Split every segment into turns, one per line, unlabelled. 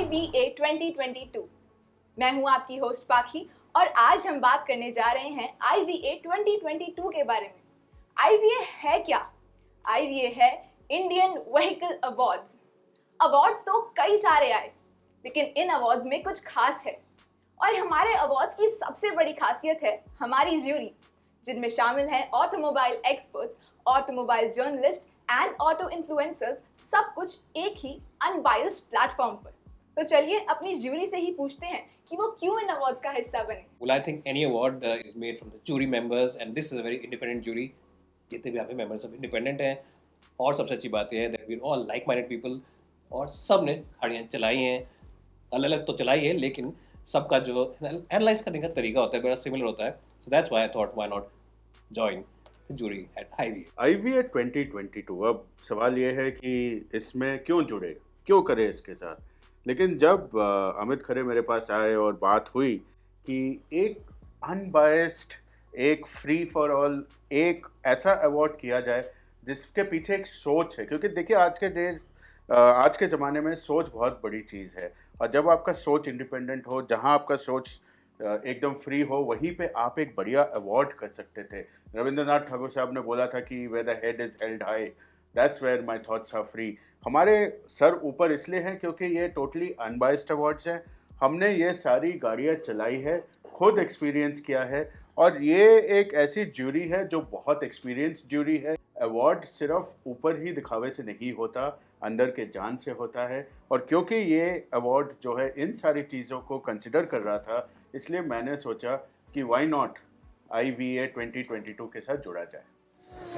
IVA 2022। मैं हूं आपकी होस्ट पाखी और आज हम बात करने जा रहे हैं IVA 2022 के बारे में। IVA है क्या? IVA है इंडियन व्हीकल अवार्ड्स। अवार्ड्स तो कई सारे आए, लेकिन इन अवार्ड्स में कुछ खास है। और हमारे अवार्ड्स की सबसे बड़ी खासियत है हमारी ज्यूरी, जिनमें शामिल हैं automobile experts, automobile journalist and auto influencers, सब कुछ एक ही अनबायस्ड प्लेटफॉर्म पर। तो चलिए अपनी ज्यूरी से ही पूछते हैं कि वो क्यों इन अवार्ड्स का हिस्सा बने।
Well, I think any award is made from the jury members, and this is a very independent jury. जितने भी यहाँ पे members सब independent हैं, और सबसे अच्छी बात यह है that we're all like-minded people, और सब ने गाड़ियाँ चलाई हैं, अलग-अलग तो चलाई है, लेकिन सबका जो analyze करने का तरीका होता है बड़ा similar होता है. So that's why I thought why not join the jury at IVA.
IVA 2022। अब सवाल ये है कि इसमें क्यों जुड़े, क्यों करें इसके साथ। लेकिन जब अमित खरे मेरे पास आए और बात हुई कि एक अनबायस्ड, एक फ्री फॉर ऑल, एक ऐसा अवार्ड किया जाए जिसके पीछे एक सोच है, क्योंकि देखिए आज के ज़माने में सोच बहुत बड़ी चीज़ है। और जब आपका सोच इंडिपेंडेंट हो, जहां आपका सोच एकदम फ्री हो, वहीं पे आप एक बढ़िया अवार्ड कर सकते थे। रविंद्रनाथ ठाकुर साहब ने बोला था कि where the head is held high, that's where my thoughts are free. हमारे सर ऊपर इसलिए हैं क्योंकि ये टोटली अनबायस्ड अवार्ड्स हैं। हमने ये सारी गाड़ियाँ चलाई है, खुद एक्सपीरियंस किया है, और ये एक ऐसी ज्यूरी है जो बहुत एक्सपीरियंस ज्यूरी है। अवार्ड सिर्फ ऊपर ही दिखावे से नहीं होता, अंदर के जान से होता है। और क्योंकि ये अवार्ड जो है इन सारी चीज़ों को कंसिडर कर रहा था, इसलिए मैंने सोचा कि व्हाई नॉट IVA 2022 के साथ जुड़ा जाए।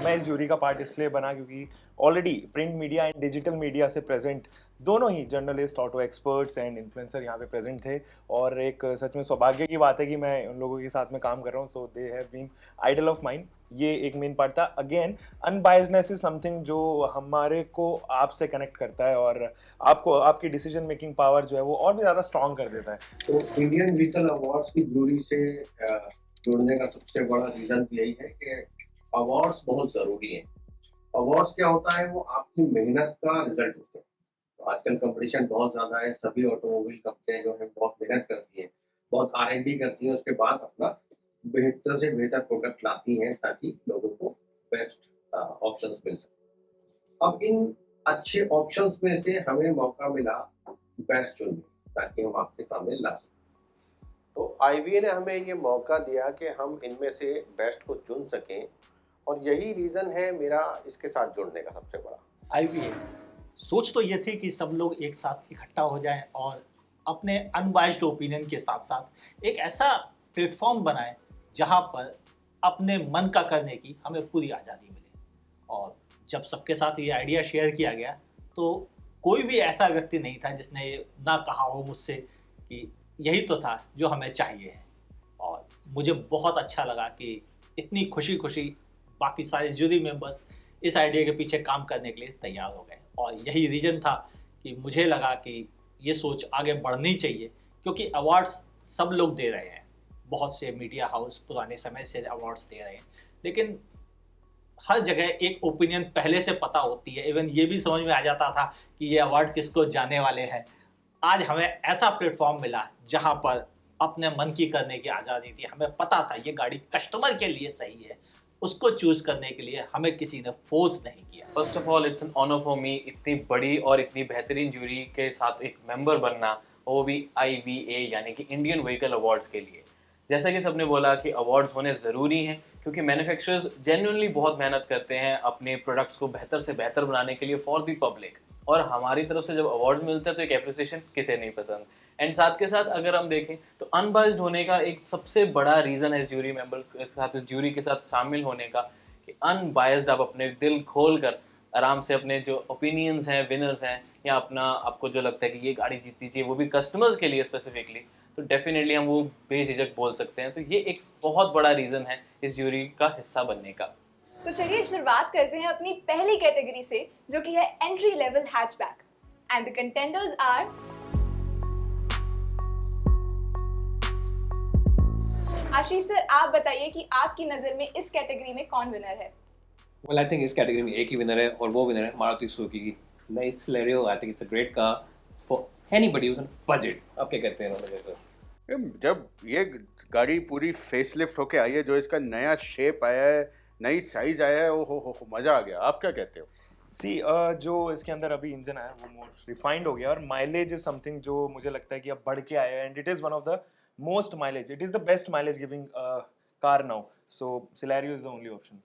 मैं इस ज्यूरी का पार्ट इसलिए बना क्योंकि already print media and digital media से प्रेजेंट दोनों ही journalist, auto experts and influencer यहाँ पे प्रेजेंट थे। और एक सच में सौभाग्य की बात है कि मैं उन लोगों के साथ में काम कर रहा हूँ। So they have been idle of mind. ये एक मेन पार्ट था। अगेन, अनबायस्डनेस इज समथिंग जो हमारे को आपसे कनेक्ट करता है और आपको आपकी डिसीजन मेकिंग पावर जो है वो और भी ज़्यादा स्ट्रॉन्ग कर देता है।
तो इंडियन व्हीकल अवार्ड्स की ज्यूरी से जुड़ने का सबसे बड़ा रीजन यही है कि अवार्ड्स बहुत जरूरी हैं। अवार्ड्स क्या होता है, वो आपकी मेहनत का रिजल्ट होता है। तो आजकल कंपटीशन बहुत ज्यादा है, सभी ऑटोमोबाइल कंपनियां जो है बहुत मेहनत करती हैं, बहुत R&D करती हैं, उसके बाद अपना बेहतर से बेहतर प्रोडक्ट लाती हैं ताकि लोगों को बेस्ट ऑप्शंस मिल सके। अब इन अच्छे ऑप्शंस में से हमें मौका मिला बेस्ट चुनने, ताकि हम आपके सामने ला सकें। तो IVA ने हमें ये मौका दिया कि हम इनमें से बेस्ट को चुन सकें, और यही रीज़न है मेरा इसके साथ जुड़ने का सबसे बड़ा।
IVA सोच तो ये थी कि सब लोग एक साथ इकट्ठा हो जाएं और अपने अनबायस्ड ओपिनियन के साथ साथ एक ऐसा प्लेटफॉर्म बनाएं जहां पर अपने मन का करने की हमें पूरी आज़ादी मिले। और जब सबके साथ ये आइडिया शेयर किया गया तो कोई भी ऐसा व्यक्ति नहीं था जिसने ना कहा हो मुझसे कि यही तो था जो हमें चाहिए है। और मुझे बहुत अच्छा लगा कि इतनी खुशी खुशी बाकी सारे जूरी मेंबर्स इस आइडिया के पीछे काम करने के लिए तैयार हो गए। और यही रीज़न था कि मुझे लगा कि ये सोच आगे बढ़नी चाहिए, क्योंकि अवार्ड्स सब लोग दे रहे हैं, बहुत से मीडिया हाउस पुराने समय से अवार्ड्स दे रहे हैं, लेकिन हर जगह एक ओपिनियन पहले से पता होती है। इवन ये भी समझ में आ जाता था कि ये अवार्ड किसको जाने वाले हैं। आज हमें ऐसा प्लेटफॉर्म मिला जहाँ पर अपने मन की करने की आज़ादी थी। हमें पता था ये गाड़ी कस्टमर के लिए सही है, उसको चूज करने के लिए हमें किसी ने फोर्स नहीं किया।
First of all it's an honour for me, इतनी बड़ी और इतनी बेहतरीन ज्यूरी के साथ एक मेंबर बनना, वो भी IVA यानी कि इंडियन व्हीकल अवार्ड्स के लिए। जैसा कि सबने बोला कि अवार्ड्स होने ज़रूरी हैं, क्योंकि मैन्युफैक्चरर्स जेन्युइनली बहुत मेहनत करते हैं अपने प्रोडक्ट्स को बेहतर से बेहतर बनाने के लिए फॉर द पब्लिक। और हमारी तरफ से जब अवार्ड्स मिलते हैं तो एक एप्रिसिएशन किसे नहीं पसंद। एंड साथ के साथ अगर हम देखें तो अनबायस्ड होने का एक सबसे बड़ा रीज़न है इस ज्यूरी मेंबर्स के साथ, इस ज्यूरी के साथ शामिल होने का, कि अनबायस्ड आप अपने दिल खोल कर आराम से अपने जो ओपिनियंस हैं, विनर्स हैं, या अपना आपको जो लगता है कि ये गाड़ी जीतनी चाहिए, वो भी कस्टमर्स के लिए स्पेसिफिकली, तो डेफिनेटली हम वो बेझिझक बोल सकते हैं। तो ये एक बहुत बड़ा रीज़न है इस ज्यूरी का हिस्सा बनने का।
तो चलिए शुरुआत करते हैं अपनी पहली कैटेगरी से, जो कि है entry level hatchback. And the contenders are Ashish sir, आप बताइए कि आपकी नज़र में इस कैटेगरी में कौन विनर है?
Well, I think इस कैटेगरी में एक ही विनर है, और वो विनर है मारुति सुजुकी की नई Celerio। I think it's a great car anybody was budget. आप क्या कहते हैं इन्होंने सर?
जब ये गाड़ी पूरी फेसलिफ्ट होके आई है, जो इसका नया शेप आया है, नई साइज आया है, ओ हो मजा आ गया। आप क्या कहते हो?
सी जो इसके अंदर अभी इंजन आया वो मोर रिफाइंड हो गया, और माइलेज इज समथिंग जो मुझे लगता है कि अब बढ़ के आया है, and it is one of the most mileage, it is the best mileage giving car now, so Celerio is the only option.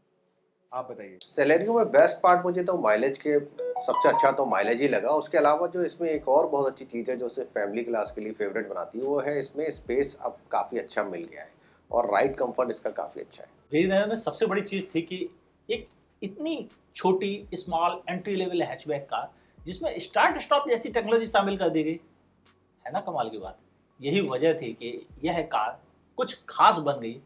आप बताइए।
सेलेरियो में बेस्ट पार्ट मुझे तो माइलेज के सबसे अच्छा तो माइलेज ही लगा। उसके अलावा जो इसमें एक और बहुत अच्छी चीज़ है जो सिर्फ फैमिली क्लास के लिए फेवरेट बनाती है, वो है इसमें स्पेस अब काफ़ी अच्छा मिल गया है और राइड कंफर्ट इसका काफ़ी अच्छा है।
मेरी नज़र में सबसे बड़ी चीज़ थी कि एक इतनी छोटी small entry level hatchback car जिसमें स्टार्ट स्टॉप जैसी टेक्नोलॉजी शामिल कर दी गई, है ना कमाल की बात। यही वजह थी कि यह कार कुछ खास बन गई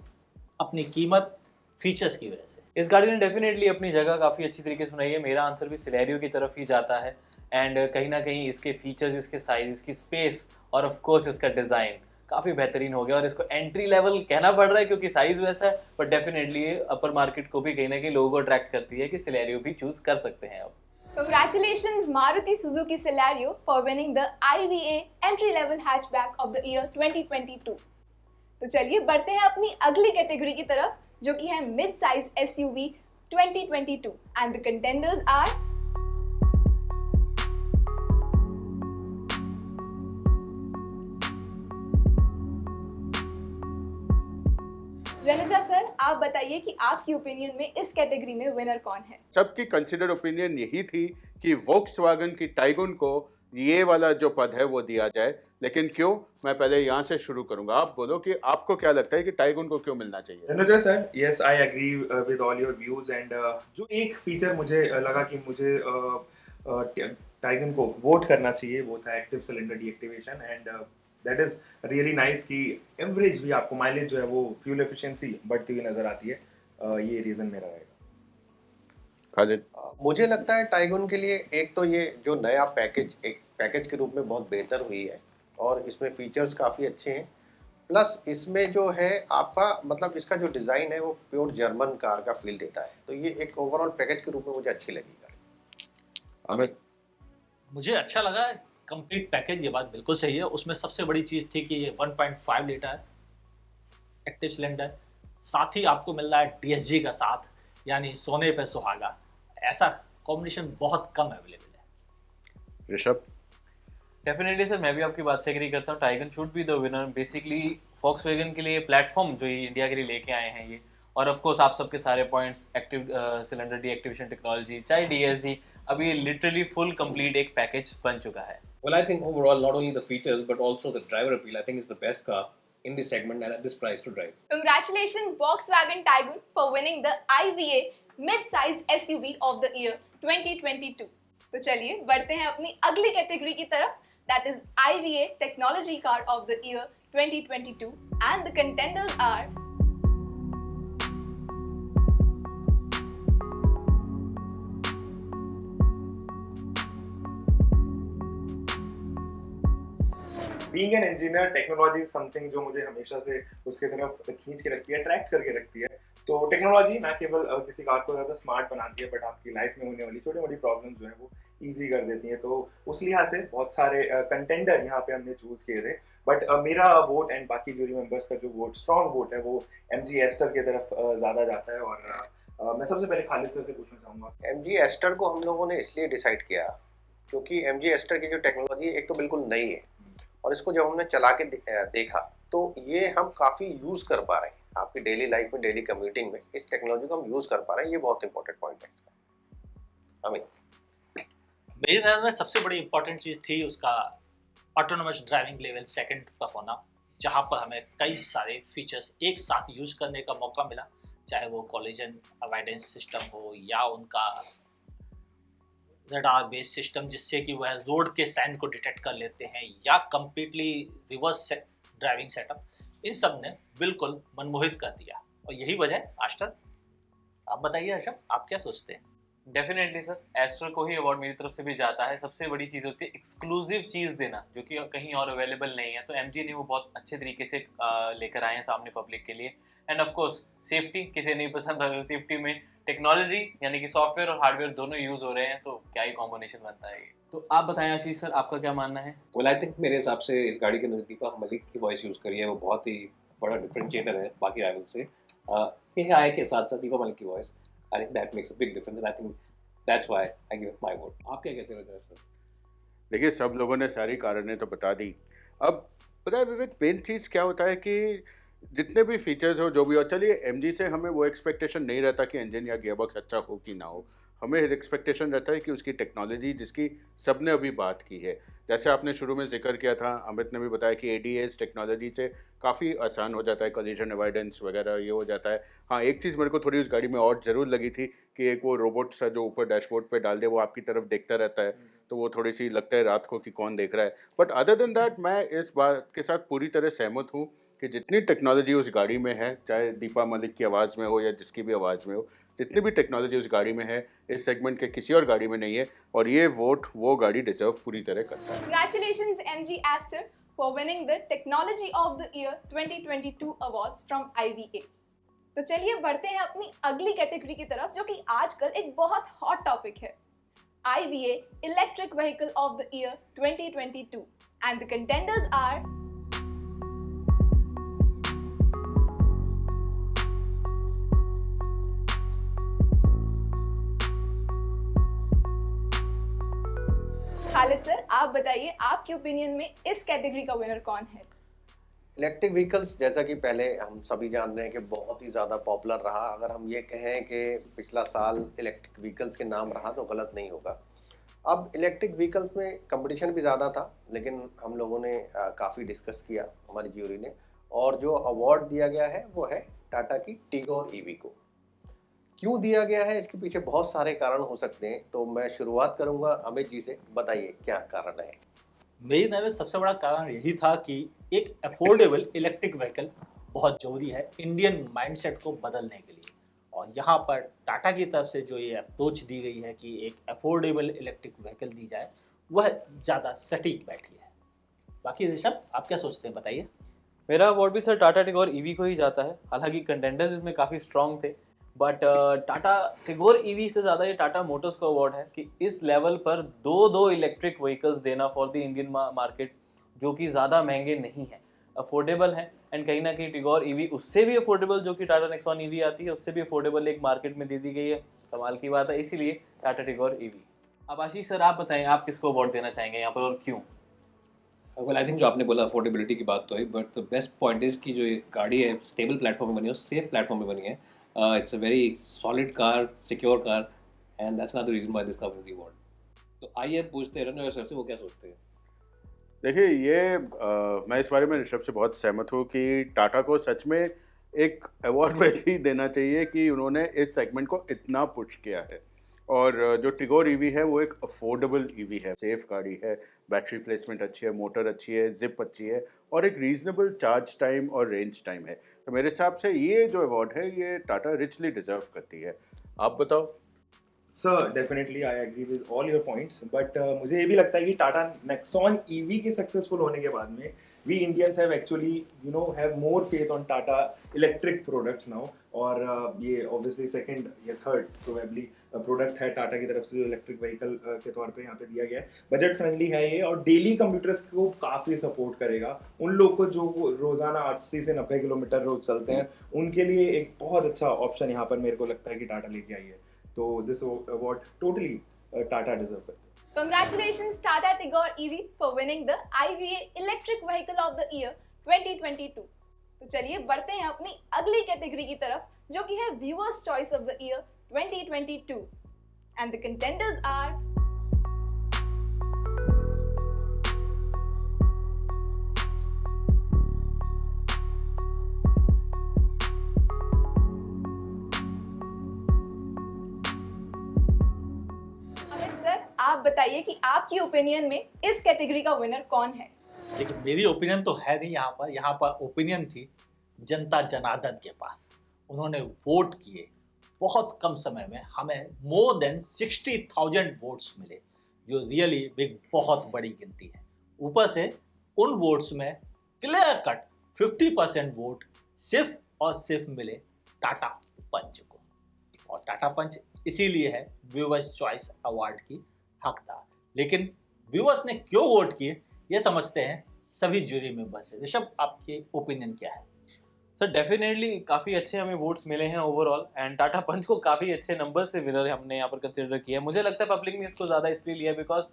अपनी कीमत फीचर्स की वजह से।
इस गाड़ी ने डेफिनेटली अपनी जगह काफ़ी अच्छी तरीके से बनाई है। मेरा आंसर भी सिलेरियो की तरफ ही जाता है, एंड कहीं ना कहीं इसके फीचर्स, इसके साइज, इसकी स्पेस और ऑफ कोर्स इसका डिज़ाइन काफ़ी बेहतरीन हो गया। और इसको एंट्री लेवल कहना पड़ रहा है क्योंकि साइज़ वैसा है, बट डेफिनेटली ये अपर मार्केट को भी कहीं ना कहीं लोगों को अट्रैक्ट करती है कि सिलेरियो भी चूज़ कर सकते हैं अब।
Congratulations Maruti Suzuki Celerio for winning the IVA Entry Level Hatchback of the Year 2022। तो चलिए बढ़ते हैं अपनी अगली कैटेगरी की तरफ, जो कि है mid size SUV 2022, and the contenders are Ranuja sir, आप बताइए कि आपकी ओपिनियन में इस कैटेगरी में विनर कौन है?
सबकी कंसिडर ओपिनियन यही थी कि वोक्सवैगन की टाइगुन को ये वाला जो पद है वो दिया जाए, लेकिन क्यों? मैं पहले यहाँ से शुरू करूंगा। आप बोलो कि आपको क्या लगता है कि टाइगुन को क्यों मिलना चाहिए?
Ranuja sir, yes I agree with all your views, and जो एक फीचर मुझे लगा कि मुझे टाइगन को वोट करना चाहिए वो था active cylinder deactivation, and that is really nice कि एवरेज भी आपको माइलेज जो है वो फ्यूल एफिशिएंसी बढ़ती हुई नजर आती है। ये रीजन मेरा रहेगा।
खालिद?
मुझे लगता है टाइगुन के लिए एक तो ये जो नया पैकेज एक पैकेज के रूप में बहुत बेहतर हुई है और इसमें फीचर्स काफ़ी अच्छे हैं, प्लस इसमें जो है आपका मतलब इसका जो डिज़ाइन है वो प्योर जर्मन कार का फील देता है, तो ये एक ओवरऑल पैकेज के रूप में मुझे अच्छी लगी गाड़ी।
अमित?
मुझे अच्छा लगा कंप्लीट पैकेज, ये बात बिल्कुल सही है। उसमें सबसे बड़ी चीज़ थी कि ये 1.5 लीटर एक्टिव सिलेंडर, साथ ही आपको मिल रहा है DSG का साथ, यानी सोने पे सुहागा। ऐसा कॉम्बिनेशन बहुत कम अवेलेबल है।
ऋषभ?
डेफिनेटली सर, मैं भी आपकी बात से एग्री करता हूँ। Taigun should be the winner. Basically Volkswagen के लिए प्लेटफॉर्म जो ये इंडिया के लिए लेके आए हैं ये, और ऑफ कोर्स आप सबके सारे points, active cylinder deactivation technology, चाहे DSG, अभी लिटरली फुल कंप्लीट एक पैकेज बन चुका है।
Well, I think overall, not only the features but also the driver appeal, I think is the best car in this segment and at this price to drive.
Congratulations Volkswagen Tiguan for winning the IVA Mid-size SUV of the Year 2022। तो चलिए बढ़ते हैं अपनी अगली category की तरफ, that is IVA Technology Car of the Year 2022, and the contenders are
being an engineer, technology is something जो मुझे हमेशा से उसके तरफ खींच के रखती है, अट्रैक्ट करके रखती है। तो टेक्नोलॉजी ना केवल किसी कार को ज़्यादा स्मार्ट बनाती है, बट आपकी लाइफ में होने वाली छोटी मोटी प्रॉब्लम जो है वो ईजी कर देती है। तो उस लिहाज से बहुत सारे कंटेंडर यहाँ पे हमने चूज किए थे, बट मेरा वोट एंड बाकी जूरी मेंबर्स का जो वोट, स्ट्रॉन्ग वोट है, वो MG एस्टर की तरफ ज़्यादा जाता है। और मैं सबसे पहले खालिद सर से पूछना चाहूँगा।
MG एस्टर को हम लोगों ने इसलिए डिसाइड किया क्योंकि MG एस्टर की जो टेक्नोलॉजी एक तो बिल्कुल नई है, और इसको जब हमने चला के देखा तो ये हम काफ़ी यूज़ कर पा रहे हैं आपकी डेली लाइफ में, डेली कम्यूटिंग में इस टेक्नोलॉजी को हम यूज़ कर पा रहे हैं। ये बहुत इंपॉर्टेंट पॉइंट है इसका। अमित?
मेरी नज़र में सबसे बड़ी इंपॉर्टेंट चीज़ थी उसका ऑटोनोमस ड्राइविंग लेवल सेकंड का होना, जहाँ पर हमें कई सारे फीचर्स एक साथ यूज करने का मौका मिला, चाहे वो कॉलिजन अवॉइडेंस सिस्टम हो या उनका रडार बेस्ड सिस्टम जिससे कि वह रोड के साइन को डिटेक्ट कर लेते हैं, या कम्प्लीटली रिवर्स ड्राइविंग सेटअप। इन सब ने बिल्कुल मनमोहित कर दिया, और यही वजह है। आश्तर, आप बताइए हर्षद, आप क्या सोचते हैं?
डेफिनेटली सर, एस्टर को ही अवार्ड मेरी तरफ से भी जाता है। सबसे बड़ी चीज़ होती है एक्सक्लूसिव चीज़ देना, जो कि कहीं और अवेलेबल नहीं है। तो MG ने वो बहुत अच्छे तरीके से लेकर आए हैं सामने पब्लिक के लिए। एंड ऑफ कोर्स सेफ्टी, किसे नहीं पसंद अगर सेफ्टी में टेक्नोलॉजी यानी कि सॉफ्टवेयर और हार्डवेयर दोनों यूज़ हो रहे हैं, तो क्या ही कॉम्बिनेशन बनता है ये। तो आप बताएं आशीष सर, आपका क्या मानना है?
वेल आई थिंक मेरे हिसाब से इस गाड़ी के अंदर दीपा मलिक की वॉइस यूज़ करी है वो बहुत ही बड़ा डिफरेंशिएटर है बाकी राइवल से। ये आए के साथ साथ दीपा मलिक की voice, I think that makes a big difference and I think that's why I give my vote. आप क्या कहते हो सर?
देखिए, सब लोगों ने सारी कारणें तो बता दी। अब पता है विवेक, मेन चीज़ क्या होता है कि जितने भी फीचर्स हो जो भी हो, चलिए एमजी से हमें वो एक्सपेक्टेशन नहीं रहता कि इंजन या गियरबॉक्स अच्छा हो कि ना हो। हमें एक्सपेक्टेशन रहता है कि उसकी टेक्नोलॉजी, जिसकी सबने अभी बात की है, जैसे आपने शुरू में जिक्र किया था, अमित ने भी बताया कि एडीएस टेक्नोलॉजी से काफ़ी आसान हो जाता है, कोलिजन अवॉइडेंस वगैरह ये हो जाता है। हाँ, एक चीज़ मेरे को थोड़ी उस गाड़ी में और ज़रूर लगी थी कि एक वो रोबोट सा जो ऊपर डैशबोर्ड पे डाल दे, वो आपकी तरफ देखता रहता है, तो वो थोड़ी सी लगता है रात को कि कौन देख रहा है। बट अदर देन दैट मैं इस बात के साथ पूरी तरह सहमत हूँ कि जितनी टेक्नोलॉजी उस गाड़ी में है, चाहे दीपा मलिक की आवाज़ में हो या जिसकी भी आवाज़ में हो, जितनी भी टेक्नोलॉजी उस गाड़ी में है, इस सेगमेंट के किसी और गाड़ी में नहीं है, और ये वोट वो गाड़ी डिजर्व पूरी तरह करता है।
Congratulations MG Aster for winning the Technology of the Year 2022 awards from IVA. तो चलिए बढ़ते हैं अपनी अगली कैटेगरी की तरफ जो कि आजकल एक बहुत हॉट टॉपिक है, IVA Electric Vehicle of the Year 2022 and the contenders are Khalid sir, आप बताइए आपके ओपिनियन में इस कैटेगरी का विनर कौन है?
इलेक्ट्रिक व्हीकल्स जैसा कि पहले हम सभी जान रहे हैं कि बहुत ही ज़्यादा पॉपुलर रहा। अगर हम ये कहें कि पिछला साल इलेक्ट्रिक व्हीकल्स के नाम रहा तो गलत नहीं होगा। अब इलेक्ट्रिक व्हीकल्स में कंपटीशन भी ज़्यादा था, लेकिन हम लोगों ने काफ़ी डिस्कस किया हमारी ज्यूरी ने, और जो अवार्ड दिया गया है वो है टाटा की टिगोर ईवी को। क्यों दिया गया है, इसके पीछे बहुत सारे कारण हो सकते हैं, तो मैं शुरुआत करूंगा अमित जी से। बताइए क्या कारण है?
मेरी नज़र में सबसे बड़ा कारण यही था कि एक अफोर्डेबल इलेक्ट्रिक व्हीकल बहुत ज़रूरी है इंडियन माइंडसेट को बदलने के लिए, और यहाँ पर टाटा की तरफ से जो ये अप्रोच दी गई है कि एक अफोर्डेबल इलेक्ट्रिक व्हीकल दी जाए, वह ज़्यादा सटीक बैठी है। बाकी ऋषभ, आप क्या सोचते हैं, बताइए।
मेरा अवार्ड भी सर टाटा टिगोर ईवी को ही जाता है। हालांकि कंटेंडर्स इसमें काफ़ी स्ट्रॉन्ग थे, बट टाटा टिगोर ईवी से ज़्यादा ये टाटा मोटर्स को अवार्ड है कि इस लेवल पर दो इलेक्ट्रिक व्हीकल्स देना फॉर द इंडियन मार्केट, जो कि ज़्यादा महंगे नहीं हैं, अफोर्डेबल हैं। एंड कहीं ना कहीं टिगोर ईवी उससे भी अफोर्डेबल, जो कि टाटा नेक्सॉन ईवी आती है, उससे भी अफोर्डेबल एक मार्केट में दे दी गई है। कमाल की बात है, इसीलिए टाटा टिगोर ईवी। अब आशीष सर, आप बताएं आप किसको अवार्ड देना चाहेंगे यहाँ पर और क्यों?
वेल आई थिंक जो आपने बोला अफोर्डेबिलिटी की बात तो है, but the best point is कि जो ये गाड़ी है स्टेबल प्लेटफॉर्म में बनी है, सेफ प्लेटफॉर्म में बनी है। It's a very solid car, secure car, and that's another reason why this covers the award. तो आइए पूछते हैं रणवीर सर से वो क्या सोचते हैं।
देखिए, ये मैं इस बारे में ऋषभ से बहुत सहमत हूँ कि टाटा को सच में एक अवार्ड वैसे ही देना चाहिए कि उन्होंने इस सेगमेंट को इतना पुश किया है। और जो टिगोर ईवी है वो एक अफोर्डेबल ईवी है, सेफ गाड़ी है, बैटरी प्लेसमेंट अच्छी है, मोटर अच्छी है, जिप अच्छी है, और एक रीजनेबल चार्ज टाइम और रेंज टाइम है। तो मेरे हिसाब से ये जो अवार्ड है ये टाटा रिचली डिजर्व करती है। आप बताओ।
Sir definitely I agree with all your points, but मुझे ये भी लगता है कि टाटा नेक्सॉन ईवी के सक्सेसफुल होने के बाद में we Indians have actually have more faith on Tata electric products now, और ये ऑब्वियसली सेकंड या थर्ड प्रोबेबली प्रोडक्ट है टाटा की तरफ से जो इलेक्ट्रिक व्हीकल के तौर पे यहाँ पे दिया गया है। बजट फ्रेंडली है ये, और डेली कम्यूटर्स को काफ़ी सपोर्ट करेगा। उन लोग को जो रोज़ाना 80 से 90 किलोमीटर रोज चलते हैं, उनके लिए एक बहुत अच्छा ऑप्शन यहाँ पर मेरे को लगता है कि टाटा लेके आई है। तो this award totally Tata deserve करते हैं।
Congratulations Tata Tigor EV for winning the IVA Electric Vehicle of the Year 2022. तो चलिए बढ़ते हैं अपनी अगली कैटेगरी की तरफ जो कि है Viewers Choice of the Year 2022 and the contenders are Amit sir, आप बताइए कि आपकी ओपिनियन में इस कैटेगरी का विनर कौन है?
देखिए, मेरी ओपिनियन तो है नहीं यहाँ पर ओपिनियन थी जनता जनार्दन के पास। उन्होंने वोट किए, बहुत कम समय में हमें मोर देन 60,000 वोट्स मिले, जो रियली बिग बहुत बड़ी गिनती है। ऊपर से उन वोट्स में क्लियर कट 50% वोट सिर्फ और सिर्फ मिले टाटा पंच को, और टाटा पंच इसीलिए है व्यूअर्स चॉइस अवार्ड की हकदार। लेकिन व्यूअर्स ने क्यों वोट किए ये समझते हैं सभी ज्यूरी मेंबर से। ऋषभ, आपकी ओपिनियन क्या है?
सर डेफिनेटली काफ़ी अच्छे हमें वोट्स मिले हैं ओवरऑल, एंड टाटा पंच को काफ़ी अच्छे नंबर से विनर हमने यहाँ पर कंसिडर किया है। मुझे लगता है पब्लिक ने इसको ज़्यादा इसलिए लिया बिकॉज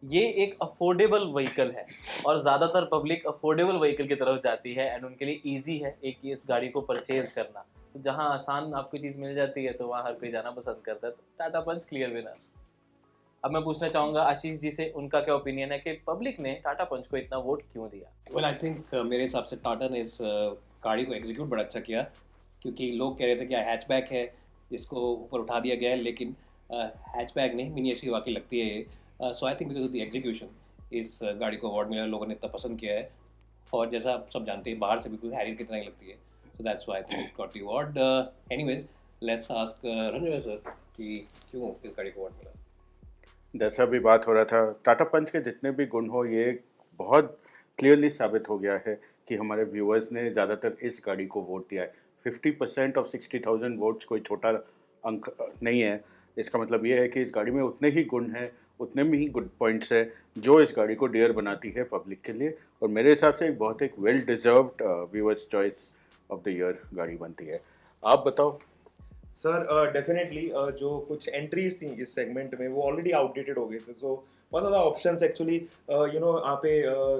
ये एक अफोर्डेबल व्हीकल है और ज़्यादातर पब्लिक अफोर्डेबल व्हीकल की तरफ जाती है एंड उनके लिए ईजी है एक इस गाड़ी को परचेज करना। तो जहाँ आसान आपको चीज़ मिल जाती है तो वहाँ हर कोई जाना पसंद करता है। तो टाटा पंच क्लियर विनर। अब मैं पूछना चाहूँगा आशीष जी से, उनका क्या ओपिनियन है कि पब्लिक ने टाटा पंच को इतना वोट क्यों दिया?
वेल आई थिंक मेरे हिसाब से टाटा ने इस गाड़ी को एग्जीक्यूट बड़ा अच्छा किया, क्योंकि लोग कह रहे थे कि हैचबैक है, इसको ऊपर उठा दिया गया है, लेकिन हैचबैक नहीं, मिनी एसयूवी वाकई लगती है ये। So I think because of the execution इस गाड़ी को अवार्ड मिला, लोगों ने इतना पसंद किया है। और जैसा आप सब जानते हैं बाहर से बिल्कुल हैरियर की तरह ही लगती है, so that's why I think it got the award. Anyways let's ask Ranveer sir कि क्यों इस गाड़ी को अवार्ड मिला।
जैसा भी बात हो रहा था, टाटा पंच के जितने भी गुण हो, ये बहुत क्लियरली साबित हो गया है कि हमारे व्यूअर्स ने ज़्यादातर इस गाड़ी को वोट दिया है। 50% ऑफ 60,000 वोट्स कोई छोटा अंक नहीं है। इसका मतलब ये है कि इस गाड़ी में उतने ही गुण हैं, उतने में ही गुड पॉइंट्स हैं जो इस गाड़ी को डियर बनाती है पब्लिक के लिए। और मेरे हिसाब से एक बहुत एक well deserved viewers choice of the year गाड़ी बनती है। आप बताओ।
सर डेफिनेटली जो कुछ एंट्रीज थी इस सेगमेंट में वो ऑलरेडी आउटडेटेड हो गए थे। सो बहुत ज़्यादा ऑप्शंस एक्चुअली यहाँ पे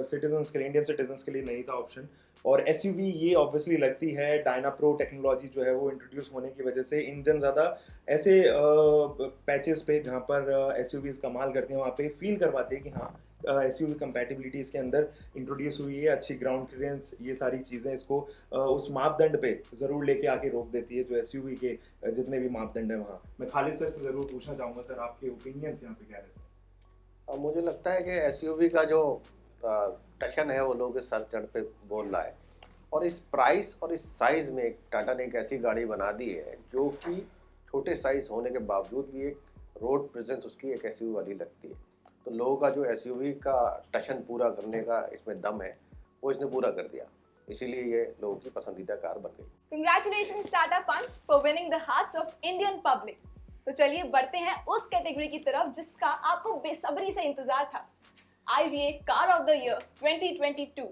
सिटीजन्स के लिए, इंडियन सिटीजन्स के लिए नहीं था ऑप्शन। और एसयूवी ये ऑब्वियसली लगती है, डायना प्रो टेक्नोलॉजी जो है वो इंट्रोड्यूस होने की वजह से इंजन ज़्यादा ऐसे पैचेस पे जहाँ पर एसयूवीज कमाल करते हैं वहाँ पे फील करवाते हैं कि हाँ एसयूवी कंपैटिबिलिटी इसके अंदर इंट्रोड्यूस हुई है, अच्छी ग्राउंड क्लियरेंस, ये सारी चीज़ें इसको उस मापदंड पे ज़रूर लेके आके रोक देती है जो एसयूवी के जितने भी मापदंड है वहाँ। मैं खालिद सर से ज़रूर पूछना चाहूँगा, सर आपके ओपिनियंस यहाँ पे क्या रहते हैं?
मुझे लगता है कि एसयूवी का जो टशन है वो लोग के सर चढ़ पे बोल रहा है, और इस प्राइस और इस साइज़ में टाटा ने एक ऐसी गाड़ी बना दी है जो कि छोटे साइज़ होने के बावजूद भी एक रोड प्रेजेंस उसकी एक एसयूवी वाली लगती है। तो लोगों का जो एसयूवी का टशन पूरा करने का इसमें दम है वो इसने पूरा कर दिया, इसीलिए ये लोगों की पसंदीदा कार बन गई।
Congratulations Tata Punch for winning the hearts of Indian public. तो चलिए बढ़ते हैं उस कैटेगरी की तरफ जिसका आपको बेसब्री से इंतजार था, IVA Car of the Year 2022.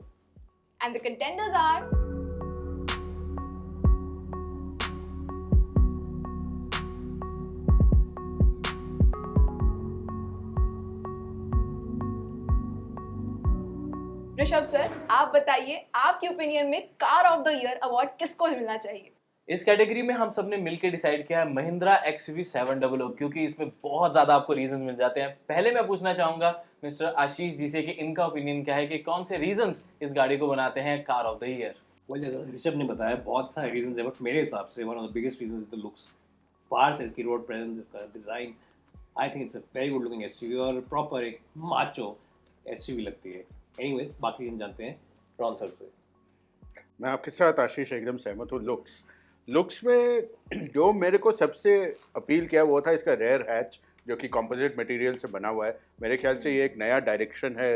And the contenders are Rishabh sir, आप बताइए आपकी ओपिनियन में car of the year award किसको मिलना चाहिए?
इस कैटेगरी में हम सबने मिलकर डिसाइड किया है महिंद्रा XUV 700, क्योंकि इसमें बहुत ज़्यादा आपको रीजंस मिल जाते हैं। पहले मैं पूछना चाहूँगा मिस्टर आशीष जी से कि इनका ओपिनियन क्या है कि कौन से रीजंस इस गाड़ी को बनाते हैं car of the year.
Well जैसा ऋषभ ने बताया बहुत सारे रीजंस है, बट मेरे हिसाब से one of the biggest reasons is the looks. बाहर से इसकी रोड प्रेजेंस, इसका design, I think it's a very good looking SUV और प्रॉपर एक माचो एसयूवी लगती है। एनीवेज बाकी हम जानते हैं रॉन सर से।
मैं आपके साथ आशीष एकदम सहमत हूँ। लुक्स में जो मेरे को सबसे अपील किया वो था इसका रेयर हैच, जो कि कंपोजिट मटेरियल से बना हुआ है। मेरे ख्याल से ये एक नया डायरेक्शन है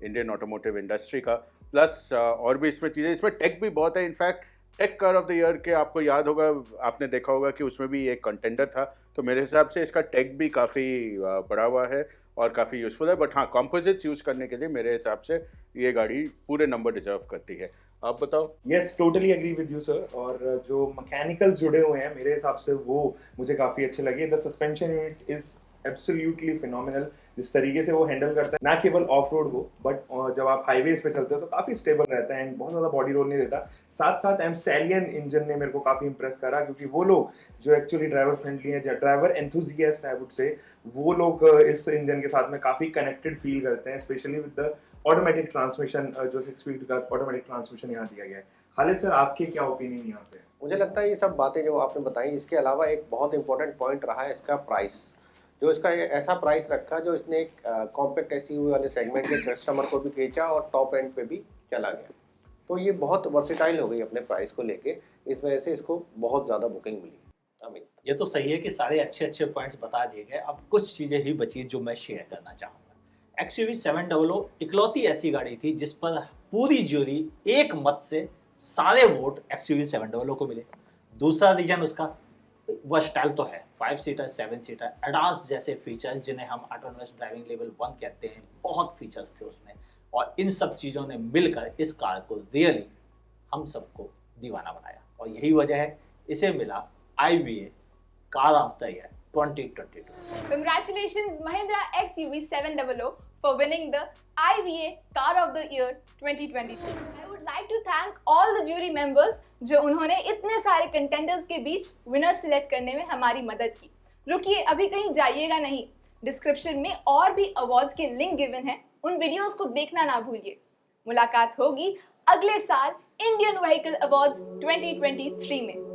इंडियन ऑटोमोटिव इंडस्ट्री का। प्लस और भी इसमें चीज़ें, इसमें टेक भी बहुत है। In fact tech car of the year के आपको याद होगा, आपने देखा होगा कि उसमें भी एक कंटेंडर था। तो मेरे हिसाब से इसका टेक भी काफ़ी बड़ा हुआ है और काफ़ी यूज़फुल है। बट हाँ, कंपोजिट्स यूज़ करने के लिए मेरे हिसाब से ये गाड़ी पूरे नंबर डिजर्व करती है। आप बताओ।
Yes, totally agree with you sir. और जो मैकेनिकल्स जुड़े हुए हैं मेरे हिसाब से वो मुझे काफ़ी अच्छे लगे। The suspension unit is absolutely phenomenal. जिस तरीके से वो हैंडल करता है, ना केवल ऑफ रोड हो बट जब आप हाईवेज पे चलते हो तो काफ़ी स्टेबल रहता है एंड बहुत ज़्यादा बॉडी रोल नहीं देता। साथ साथ एम स्टैलियन इंजन ने मेरे को काफ़ी इंप्रेस करा, क्योंकि वो लोग जो एक्चुअली ड्राइवर फ्रेंडली हैं, driver enthusiast I would say, वो लोग इस इंजन के साथ में काफ़ी कनेक्टेड फील करते हैं, specially with the automatic transmission. जो 6 स्पीड का ऑटोमेटिक ट्रांसमिशन यहाँ दिया गया है। खालिद सर, आपके क्या ओपिनियन यहाँ पे?
मुझे लगता है ये सब बातें जो आपने बताई, इसके अलावा एक बहुत इंपॉर्टेंट पॉइंट रहा है इसका प्राइस। जो इसका ऐसा प्राइस रखा जो इसने एक कॉम्पैक्ट एसयूवी वाले सेगमेंट के कस्टमर को भी खींचा और टॉप एंड पे भी चला गया। तो ये बहुत वर्सेटाइल हो गई अपने प्राइस को लेके, इस वजह से इसको बहुत ज़्यादा बुकिंग मिली। अमित,
ये तो सही है कि सारे अच्छे पॉइंट्स बता दिए गए। अब कुछ चीज़ें ही बची जो मैं शेयर करना चाहूँगा। XUV 700 इकलौती ऐसी गाड़ी थी जिस पर पूरी ज्यूरी एक मत से सारे वोट XUV 700 को मिले। दूसरा रीजन उसका वर्सटाइल तो है, 5 सीटर 7 सीटर एडास जैसे फीचर जिन्हें हम ऑटोनोमस ड्राइविंग लेवल 1 कहते हैं, बहुत फीचर्स थे उसमें, और इन सब चीज़ों ने मिलकर इस कार को रियली हम सबको दीवाना बनाया, और यही वजह है इसे मिला IVA car of the year 2022।
Congratulations Mahindra XUV 700 for winning the IVA Car of the Year 2022. I would like to thank all the jury members जो उन्होंने इतने सारे कंटेंडर्स के बीच विनर सिलेक्ट करने में हमारी मदद की। रुकिए, अभी कहीं जाइएगा नहीं, डिस्क्रिप्शन में और भी अवार्ड्स के लिंक गिवन हैं, उन वीडियोस को देखना ना भूलिए। मुलाकात होगी अगले साल इंडियन व्हीकल अवार्ड्स 2023 में।